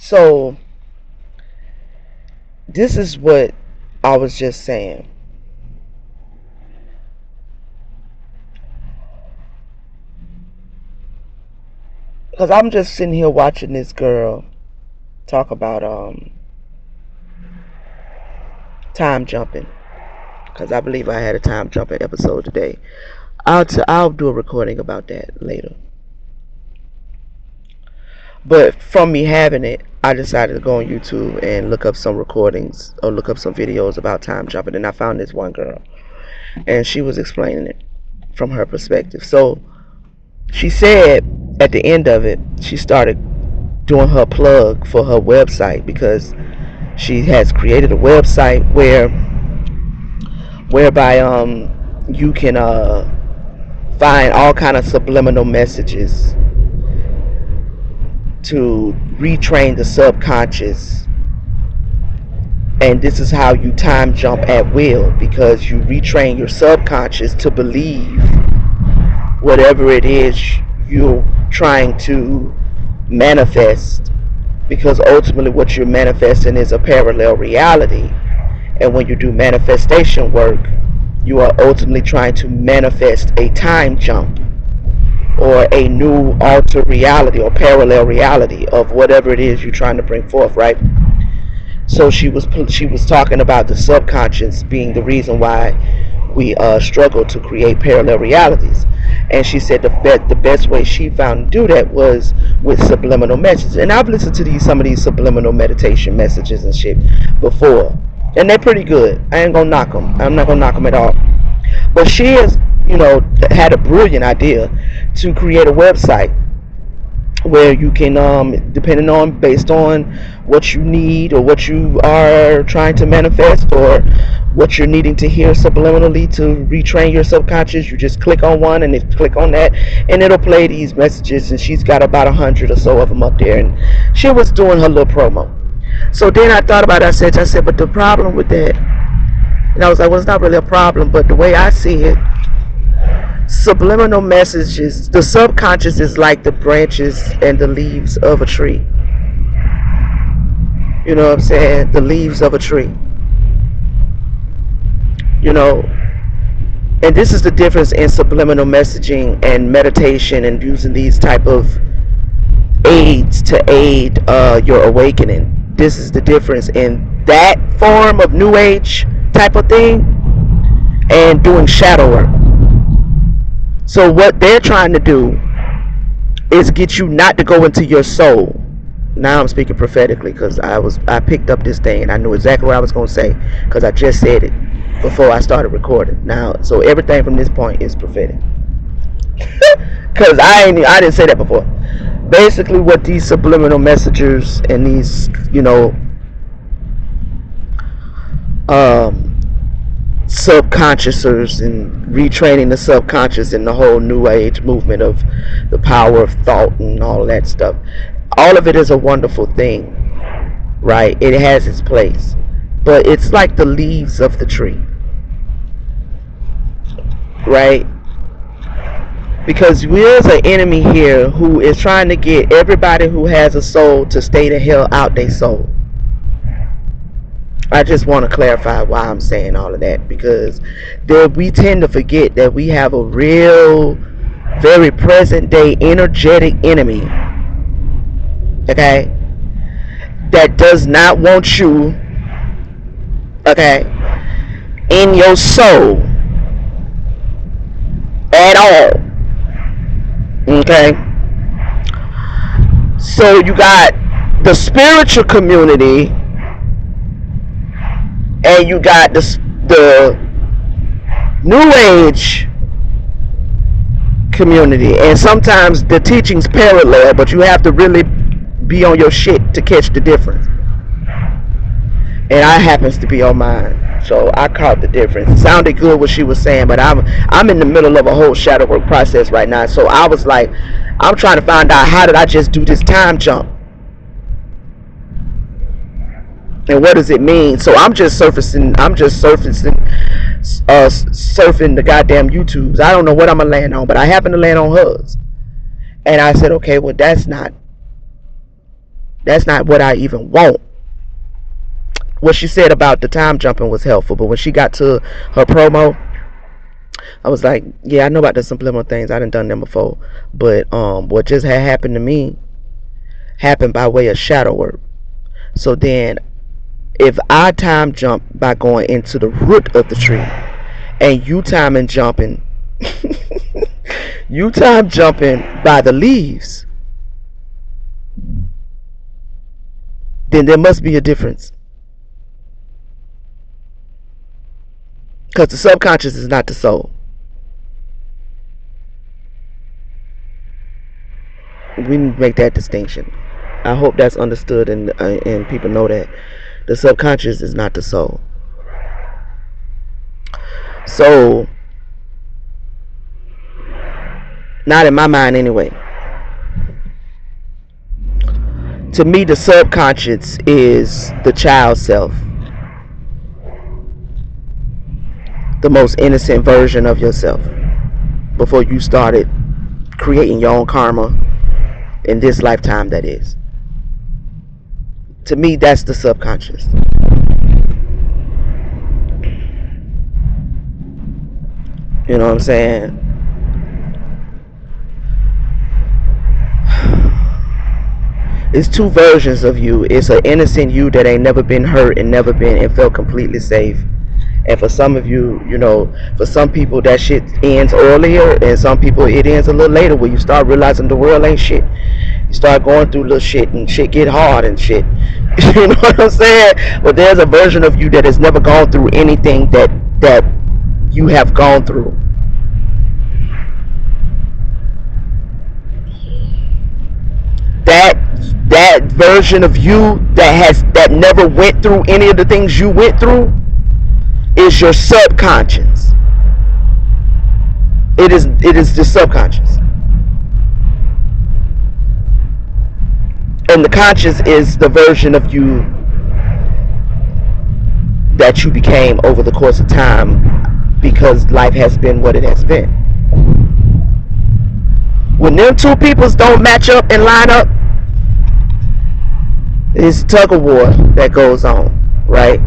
So this is what I was just saying. Because I'm just sitting here watching this girl talk about time jumping. Because I believe I had a time jumping episode today. I'll do a recording about that later. But from me having it, I decided to go on YouTube and look up some recordings or look up some videos about time jumping. And I found this one girl, and she was explaining it from her perspective. So she said at the end of it, she started doing her plug for her website, because she has created a website whereby you can find all kind of subliminal messages to retrain the subconscious. And this is how you time jump at will, because you retrain your subconscious to believe whatever it is you're trying to manifest, because ultimately what you're manifesting is a parallel reality. And when you do manifestation work, you are ultimately trying to manifest a time jump or a new altered reality or parallel reality of whatever it is you're trying to bring forth, right? So she was talking about the subconscious being the reason why we struggle to create parallel realities. And she said the best way she found to do that was with subliminal messages. And I've listened to some of these subliminal meditation messages and shit before, and they're pretty good. I ain't gonna knock them. I'm not gonna knock them at all. But she has, had a brilliant idea to create a website where you can, depending on, based on what you need or what you are trying to manifest or what you're needing to hear subliminally to retrain your subconscious, you just click on one and then click on that, and it'll play these messages. And she's got about 100 or so of them up there, and she was doing her little promo. So then I thought about it. I said, but the problem with that, and I was like, well, it's not really a problem, but the way I see it, subliminal messages, the subconscious is like the branches and the leaves of a tree. You know what I'm saying? The leaves of a tree. And this is the difference in subliminal messaging and meditation and using these type of aids to aid your awakening. This is the difference in that form of new age type of thing and doing shadow work. So what they're trying to do is get you not to go into your soul. Now I'm speaking prophetically, because I picked up this thing and I knew exactly what I was going to say, because I just said it before I started recording. Now, so everything from this point is prophetic. Because I didn't say that before. Basically, what these subliminal messengers and these, subconsciousers and retraining the subconscious in the whole new age movement of the power of thought and all that stuff, all of it is a wonderful thing, right? It has its place, but it's like the leaves of the tree, right? Because there's an enemy here who is trying to get everybody who has a soul to stay the hell out their soul. I just want to clarify why I'm saying all of that, because we tend to forget that we have a real, very present day energetic enemy, okay, that does not want you, okay, in your soul at all, okay. So you got the spiritual community, and you got the new age community, and sometimes the teachings parallel, but you have to really be on your shit to catch the difference. And I happens to be on mine, so I caught the difference. It sounded good what she was saying, but I'm in the middle of a whole shadow work process right now. So I was like, I'm trying to find out, how did I just do this time jump? And what does it mean? So I'm just surfacing the goddamn YouTubes. I don't know what I'm gonna land on, but I happen to land on hers. And I said, okay, well, that's not That's not what I even want. What she said about the time jumping was helpful, but when she got to her promo, I was like, yeah, I know about the subliminal things. I done them before. But what just had happened to me happened by way of shadow work. So then if I time jump by going into the root of the tree, and you time and jumping you time jumping by the leaves, then there must be a difference. Because the subconscious is not the soul. We need to make that distinction. I hope that's understood, and people know that the subconscious is not the soul. So, not in my mind anyway. To me, the subconscious is the child self, the most innocent version of yourself before you started creating your own karma in this lifetime, that is. To me, that's the subconscious. You know what I'm saying? It's two versions of you. It's an innocent you that ain't never been hurt and never been and felt completely safe. And for some of you, you know, for some people that shit ends earlier, and some people it ends a little later, where you start realizing the world ain't shit. You start going through little shit and shit get hard and shit. You know what I'm saying? But there's a version of you that has never gone through anything that you have gone through. That version of you that never went through any of the things you went through is your subconscious. It is the subconscious. And the conscious is the version of you that you became over the course of time, because life has been what it has been. When them two peoples don't match up and line up, it's tug of war that goes on, right?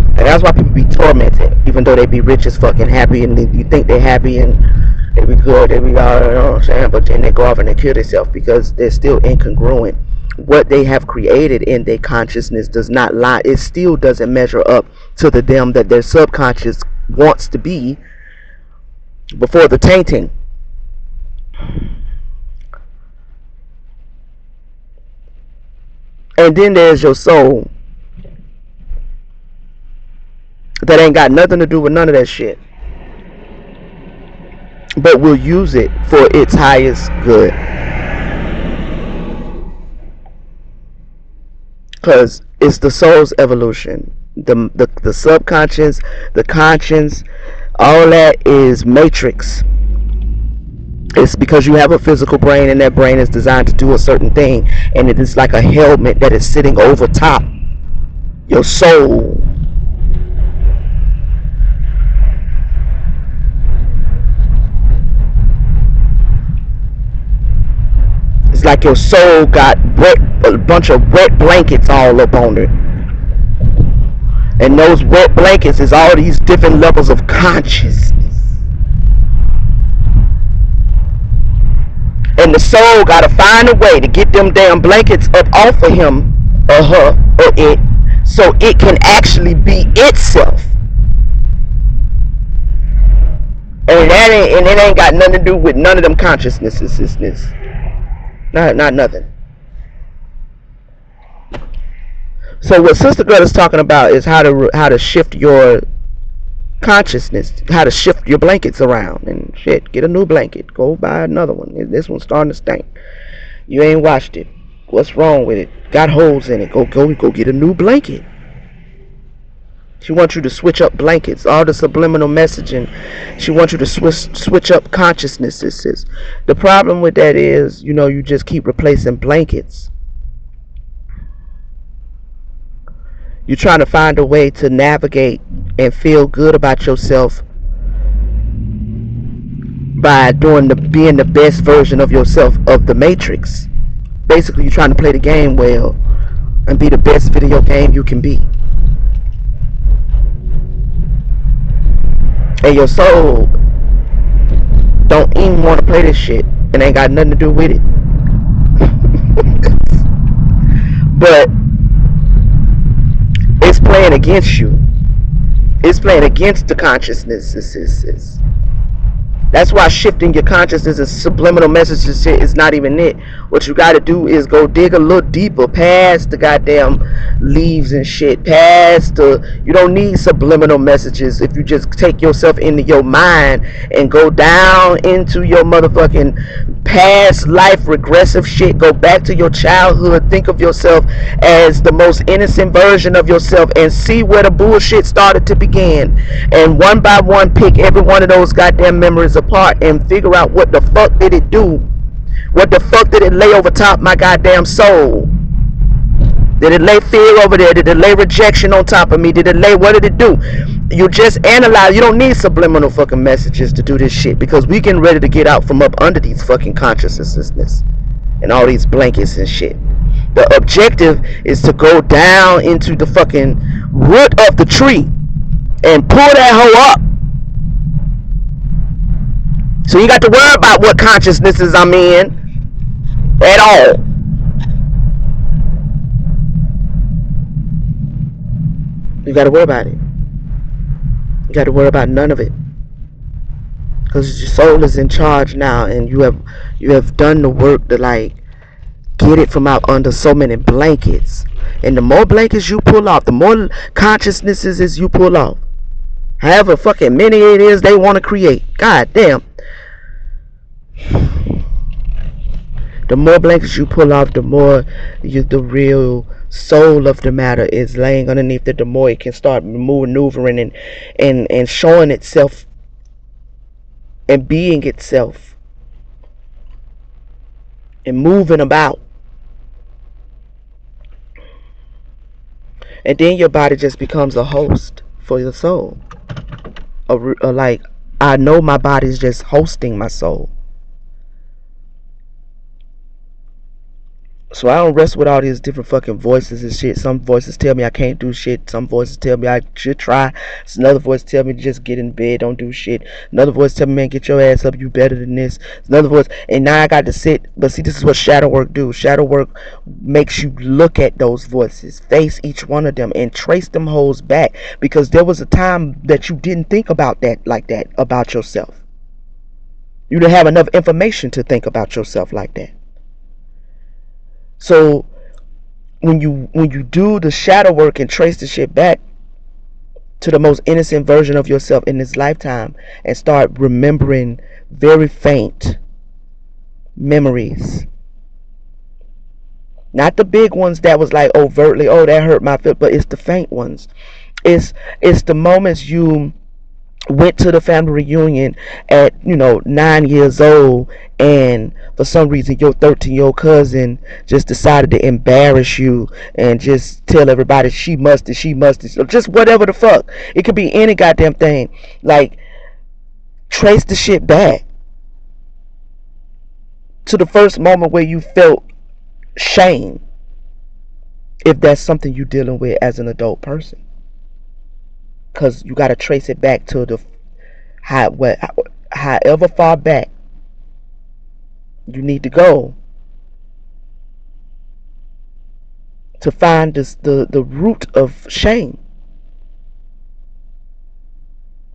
And that's why people be tormented, even though they be rich as fucking happy, and you think they're happy and they be good, they be all, you know what I'm saying? But then they go off and they kill themselves because they're still incongruent. What they have created in their consciousness does not lie. It still doesn't measure up to the them that their subconscious wants to be before the tainting. And then there's your soul that ain't got nothing to do with none of that shit, but will use it for its highest good. Because it's the soul's evolution. The subconscious, the conscience, all that is matrix. It's because you have a physical brain, and that brain is designed to do a certain thing, and it is like a helmet that is sitting over top your soul. It's like your soul got a bunch of wet blankets all up on it, and those wet blankets is all these different levels of consciousness. And the soul got to find a way to get them damn blankets up off of him or her or it, so it can actually be itself. And it ain't got nothing to do with none of them consciousnesses. Not nothing. So what Sister Girl is talking about is how to shift your consciousness, how to shift your blankets around and shit. Get a new blanket. Go buy another one. This one's starting to stink. You ain't washed it. What's wrong with it? Got holes in it. Go get a new blanket. She wants you to switch up blankets. All the subliminal messaging. She wants you to switch up consciousnesses. The problem with that is, you know, you just keep replacing blankets. You're trying to find a way to navigate and feel good about yourself by being the best version of yourself of the Matrix. Basically, you're trying to play the game well and be the best video game you can be. And your soul don't even want to play this shit and ain't got nothing to do with it. But it's playing against you. It's playing against the consciousness. That's why shifting your consciousness and subliminal messages shit is not even it. What you gotta do is go dig a little deeper past the goddamn leaves and shit. You don't need subliminal messages if you just take yourself into your mind and go down into your motherfucking past life regressive shit. Go back to your childhood. Think of yourself as the most innocent version of yourself and see where the bullshit started to begin. And one by one pick every one of those goddamn memories apart and figure out what the fuck did it do? What the fuck did it lay over top my goddamn soul? Did it lay fear over there? Did it lay rejection on top of me? What did it do? You just analyze. You don't need subliminal fucking messages to do this shit, because we getting ready to get out from up under these fucking consciousness and all these blankets and shit. The objective is to go down into the fucking root of the tree and pull that hoe up. So you got to worry about what consciousnesses I'm in at all. You got to worry about it. You got to worry about none of it, because your soul is in charge now, and you have done the work to like get it from out under so many blankets. And the more blankets you pull off, the more consciousnesses you pull off. However fucking many it is they want to create. God damn. The more blankets you pull off, the more the real soul of the matter is laying underneath it, the more it can start maneuvering and showing itself and being itself and moving about. And then your body just becomes a host for your soul. Like, I know my body's just hosting my soul. So I don't rest with all these different fucking voices and shit. Some voices tell me I can't do shit. Some voices tell me I should try. Another voice tell me to just get in bed, don't do shit. Another voice tell me, man, get your ass up, you better than this. Another voice, and now I got to sit. But see, this is what shadow work do. Shadow work makes you look at those voices, face each one of them, and trace them holes back. Because there was a time that you didn't think about that like that about yourself. You didn't have enough information to think about yourself like that. So when you do the shadow work and trace the shit back to the most innocent version of yourself in this lifetime and start remembering very faint memories, not the big ones that was like overtly, oh, that hurt my feelings, but it's the faint ones. It's the moments you went to the family reunion at 9 years old, and for some reason your 13-year-old cousin just decided to embarrass you and just tell everybody she must, or just whatever the fuck. It could be any goddamn thing. Like, trace the shit back to the first moment where you felt shame, if that's something you're dealing with as an adult person. Because you got to trace it back to the however far back you need to go to find the root of shame.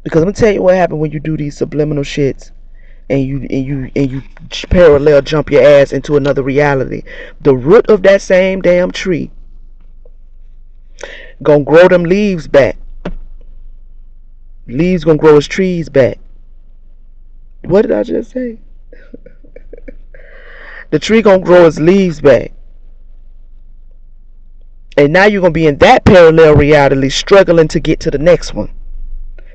Because I'm gonna tell you what happened when you do these subliminal shits and you parallel jump your ass into another reality. The root of that same damn tree gonna grow them leaves back. Leaves gonna grow as trees back. What did I just say? The tree gonna grow its leaves back. And now you're gonna be in that parallel reality struggling to get to the next one.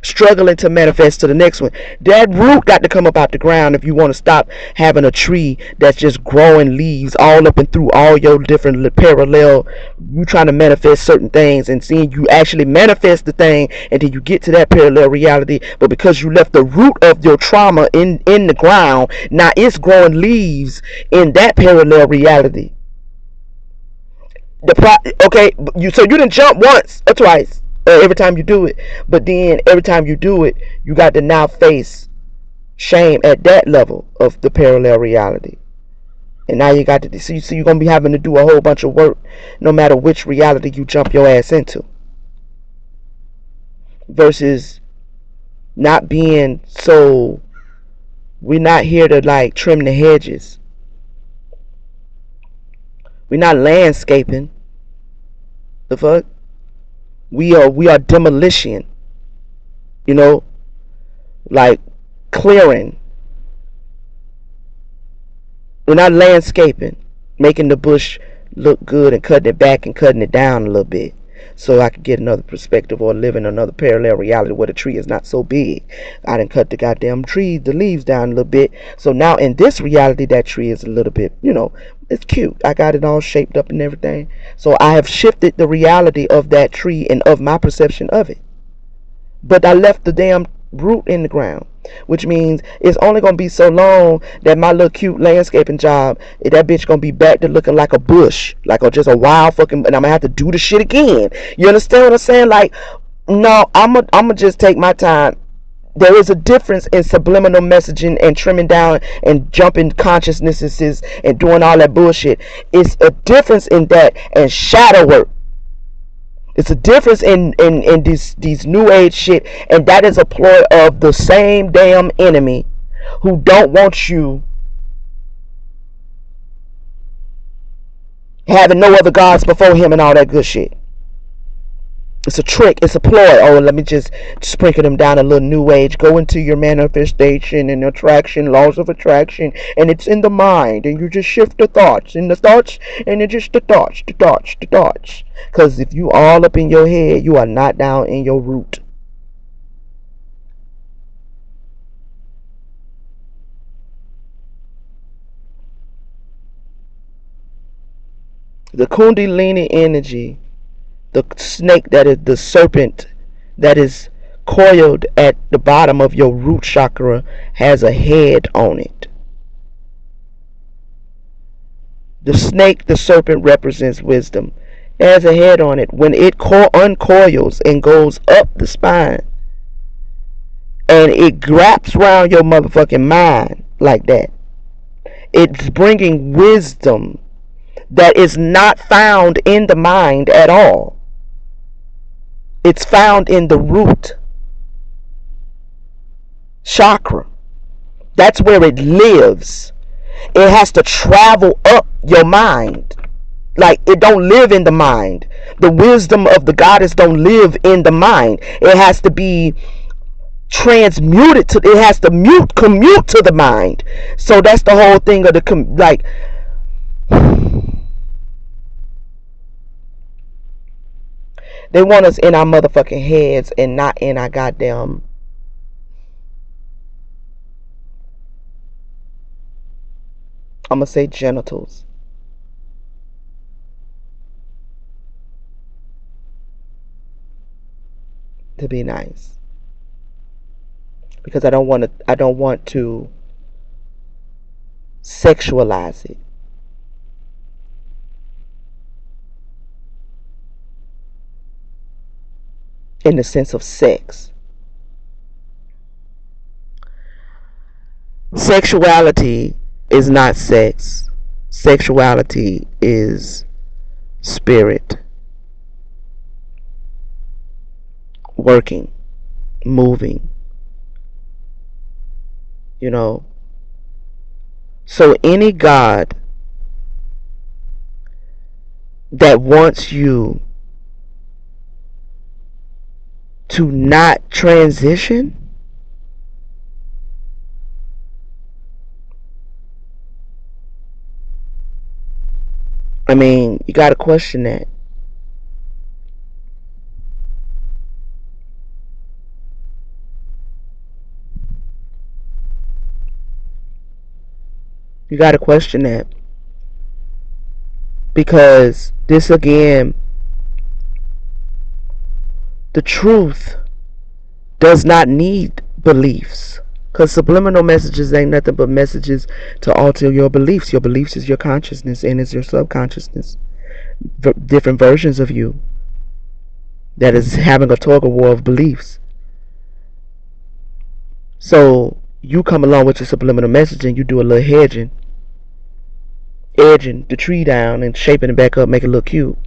struggling to manifest to the next one. That root got to come up out the ground if you want to stop having a tree that's just growing leaves all up and through all your different parallel. You trying to manifest certain things and seeing you actually manifest the thing, and then you get to that parallel reality. But because you left the root of your trauma in the ground, now it's growing leaves in that parallel reality. Okay, so you didn't jump once or twice every time you do it, but then every time you do it, you got to now face shame at that level of the parallel reality. And now you got to see, so you're gonna be having to do a whole bunch of work no matter which reality you jump your ass into, versus not being so. We're not here to like trim the hedges. We're not landscaping. The fuck? We are demolition. You know, like clearing. We're not landscaping, making the bush look good and cutting it back and cutting it down a little bit so I could get another perspective or live in another parallel reality where the tree is not so big. I done cut the goddamn tree, the leaves down a little bit. So now in this reality, that tree is a little bit, it's cute. I got it all shaped up and everything. So I have shifted the reality of that tree and of my perception of it. But I left the damn root in the ground, which means it's only gonna be so long that my little cute landscaping job, that bitch gonna be back to looking like a bush, like just a wild fucking, and I'm gonna have to do the shit again. You understand what I'm saying? Like, no, I'm just take my time. There is a difference in subliminal messaging and trimming down and jumping consciousnesses and doing all that bullshit. It's a difference in that and shadow work. It's a difference in these new age shit, and that is a ploy of the same damn enemy who don't want you having no other gods before him and all that good shit. It's a trick. It's a ploy. Oh, let me just sprinkle them down a little new age. Go into your manifestation and attraction, laws of attraction, and it's in the mind, and you just shift the thoughts, and the thoughts, and it's just the thoughts. Because if you all up in your head, you are not down in your root. The Kundalini energy, the snake, that is the serpent that is coiled at the bottom of your root chakra, has a head on it. The snake, the serpent, represents wisdom. It has a head on it. When it uncoils and goes up the spine, and it wraps around your motherfucking mind like that, it's bringing wisdom that is not found in the mind at all. It's found in the root chakra. That's where it lives. It has to travel up your mind. Like, it don't live in the mind. The wisdom of the goddess don't live in the mind. It has to be transmuted to, it has to commute to the mind. So that's the whole thing of the, like, they want us in our motherfucking heads and not in our goddamn, I'm gonna say, genitals. To be nice. Because I don't want to sexualize it. In the sense of sex. Sexuality is not sex. Sexuality is spirit. Working. Moving. So any God that wants you to not transition, I mean, you gotta question that. You got to question that. Because this again, the truth does not need beliefs. Because subliminal messages ain't nothing but messages to alter your beliefs. Your beliefs is your consciousness and is your subconsciousness. Different versions of you that is having a tug of war of beliefs. So you come along with your subliminal message and you do a little hedging, edging the tree down and shaping it back up, make it look cute.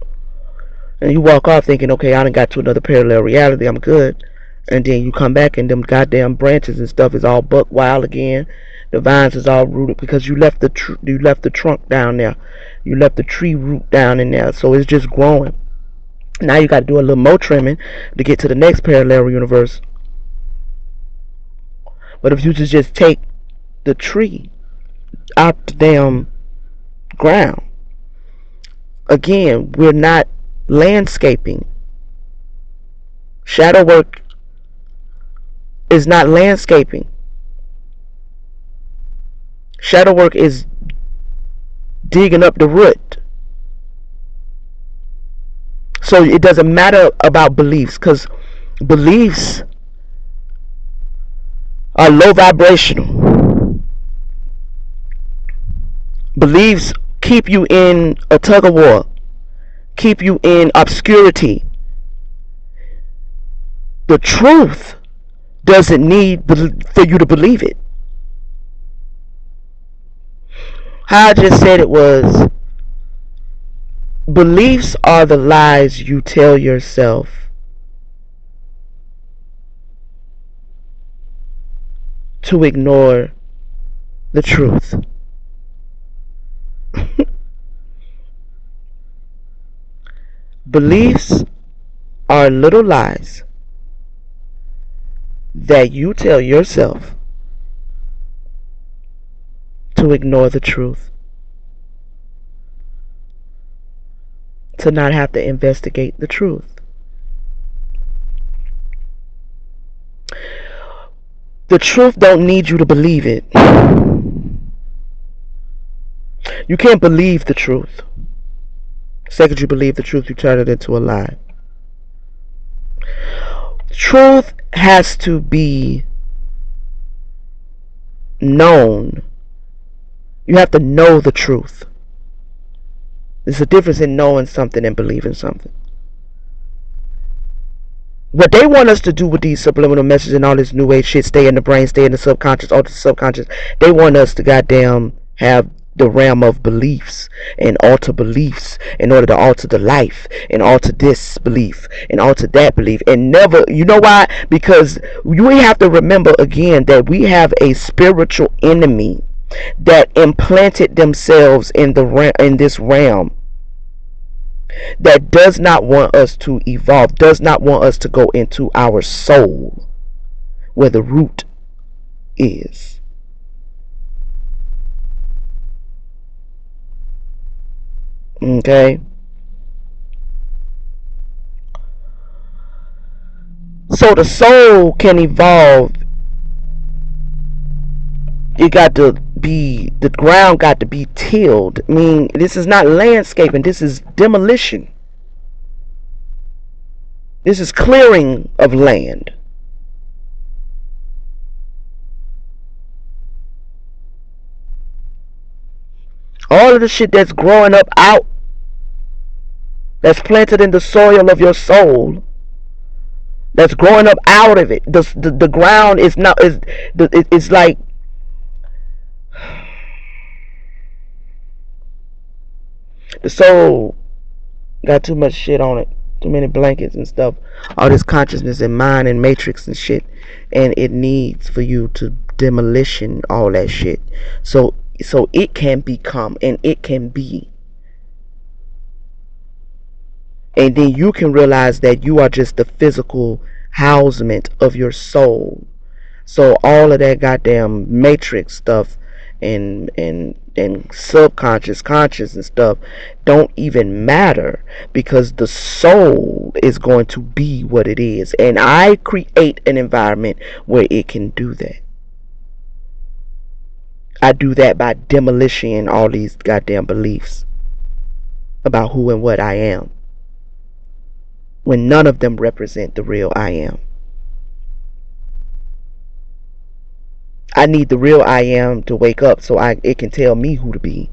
And you walk off thinking, okay, I done got to another parallel reality, I'm good. And then you come back and them goddamn branches and stuff is all buck wild again. The vines is all rooted because you left the trunk down there. You left the tree root down in there, so it's just growing. Now you got to do a little more trimming to get to the next parallel universe. But if you just take the tree out the damn ground, again, we're not landscaping. Shadow work is not landscaping. Shadow work is digging up the root. So it doesn't matter about beliefs, because beliefs are low vibrational. Beliefs keep you in a tug of war, keep you in obscurity. The truth doesn't need for you to believe it. How I just said it was, beliefs are the lies you tell yourself to ignore the truth. Beliefs are little lies that you tell yourself to ignore the truth, to not have to investigate the truth. The truth don't need you to believe it. You can't believe the truth. The second you believe the truth, you turn it into a lie. Truth has to be known. You have to know the truth. There's a difference in knowing something and believing something. What they want us to do with these subliminal messages and all this new age shit, stay in the brain, stay in the subconscious, alter the subconscious, they want us to goddamn have the realm of beliefs and alter beliefs in order to alter the life and alter this belief and alter that belief. And never, you know why? Because we have to remember again that we have a spiritual enemy that implanted themselves in this realm, that does not want us to evolve, does not want us to go into our soul where the root is. Okay? So the soul can evolve. It got to be, the ground got to be tilled. I mean, this is not landscaping, this is demolition. This is clearing of land. All of the shit that's growing up out, that's planted in the soil of your soul, that's growing up out of it. The ground is not, it's like, the soul got too much shit on it, too many blankets and stuff, all this consciousness and mind and matrix and shit, and it needs for you to demolition all that shit, so it can become and it can be, and then you can realize that you are just the physical housement of your soul. So all of that goddamn matrix stuff and subconscious, conscious and stuff don't even matter, because the soul is going to be what it is, and I create an environment where it can do that. I do that by demolishing all these goddamn beliefs about who and what I am, when none of them represent the real I am. I need the real I am to wake up so it can tell me who to be.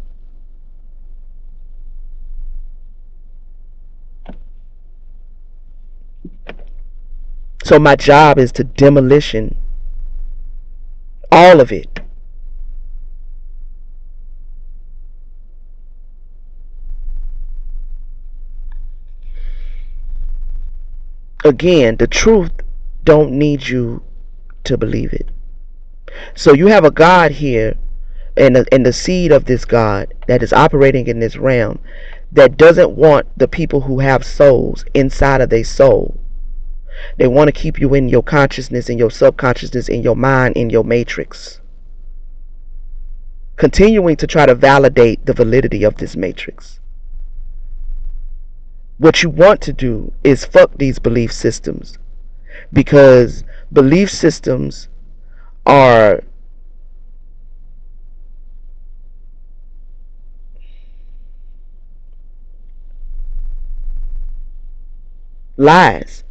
So my job is to demolition all of it. Again, the truth don't need you to believe it. So you have a God here, and the seed of this God that is operating in this realm, that doesn't want the people who have souls inside of their soul. They want to keep you in your consciousness, in your subconsciousness, in your mind, in your matrix, continuing to try to validate the validity of this matrix. What you want to do is fuck these belief systems, because belief systems are lies.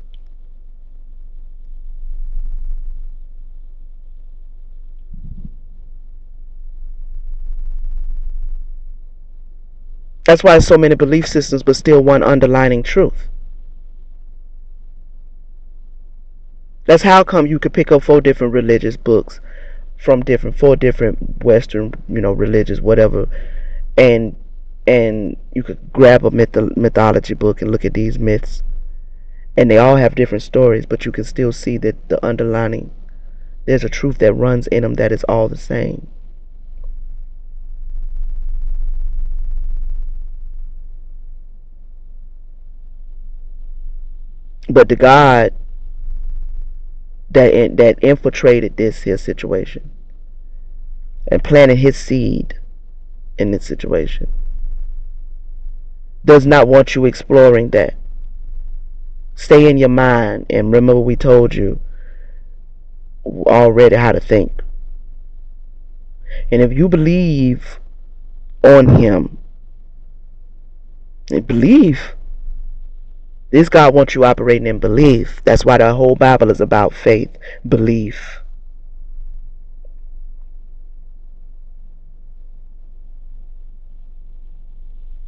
That's why so many belief systems, but still one underlying truth. That's how come you could pick up 4 different religious books from 4 different Western, religious, whatever, and you could grab a mythology book and look at these myths, and they all have different stories, but you can still see that the underlying, there's a truth that runs in them that is all the same. But the God that infiltrated this here situation and planted his seed in this situation does not want you exploring that. Stay in your mind, and remember we told you already how to think. And if you believe on him, and believe, this God wants you operating in belief. That's why the whole Bible is about faith, belief.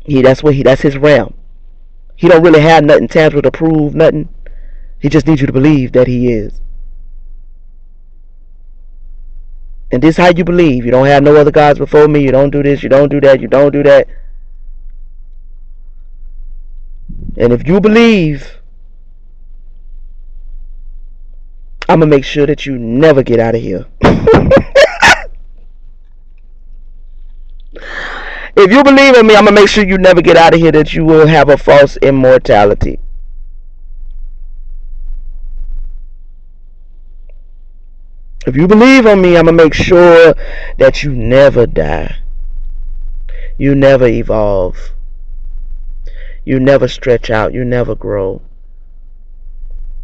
That's his realm. He don't really have nothing tangible to prove, nothing. He just needs you to believe that he is. And this is how you believe. You don't have no other gods before me. You don't do this. You don't do that. You don't do that. And if you believe, I'm going to make sure that you never get out of here. If you believe in me, I'm going to make sure you never get out of here, that you will have a false immortality. If you believe on me, I'm going to make sure that you never die. You never evolve. You never stretch out. You never grow.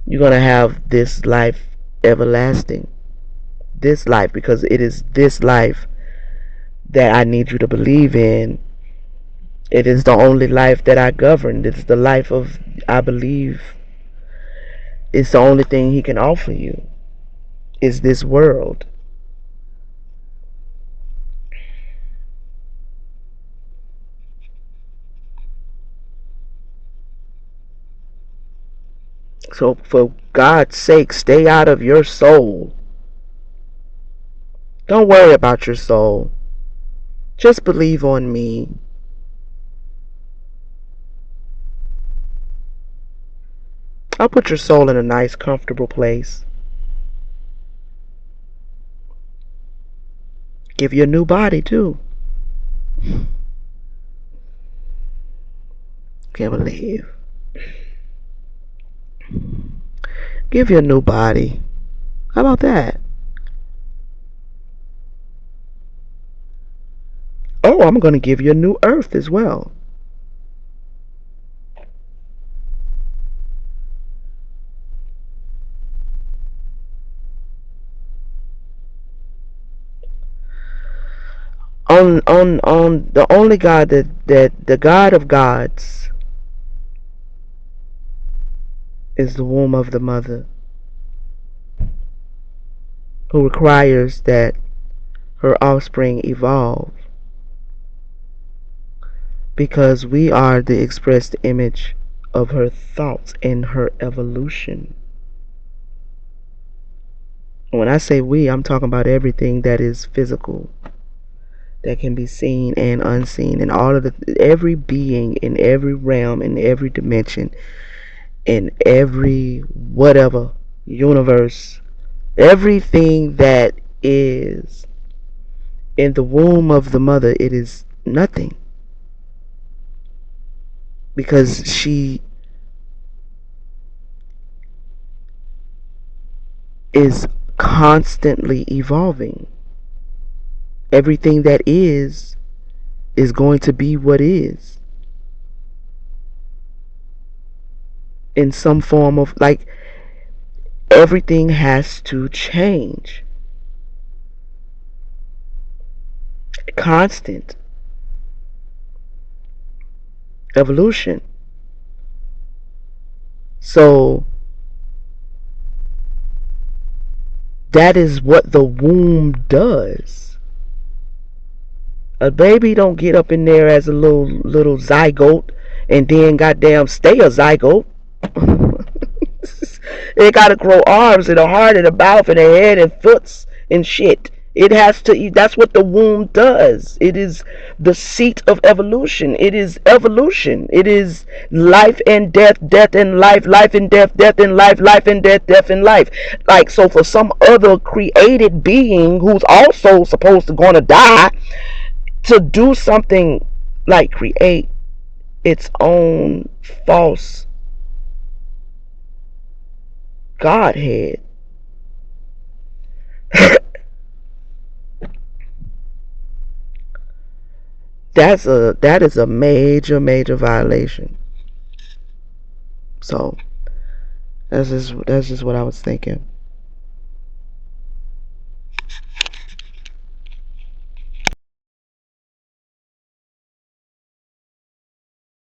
You're going to have this life everlasting. This life, because it is this life that I need you to believe in. It is the only life that I govern. It's the life of, I believe, it's the only thing he can offer you, is this world. So for God's sake, stay out of your soul. Don't worry about your soul. Just believe on me. I'll put your soul in a nice, comfortable place. Give you a new body, too. Can't believe. Give you a new body. How about that? Oh, I'm going to give you a new earth as well. on the only God that the God of gods is the womb of the mother, who requires that her offspring evolve, because we are the expressed image of her thoughts and her evolution. When I say we, I'm talking about everything that is physical, that can be seen and unseen, and all of every being in every realm, in every dimension, in every whatever universe, everything that is in the womb of the mother, it is nothing, because she is constantly evolving. Everything that is going to be what is, in some form of, like, everything has to change. Constant evolution. So that is what the womb does. A baby don't get up in there as a little zygote and then goddamn stay a zygote. It gotta grow arms and a heart and a mouth and a head and foots and shit. It has to. That's what the womb does. It is the seat of evolution. It is evolution. It is life and death, death and life, life and death, death and life, life and death, death and life. Like, so for some other created being who's also supposed to gonna die, to do something like create its own false godhead, that is a major violation. So that's just what I was thinking.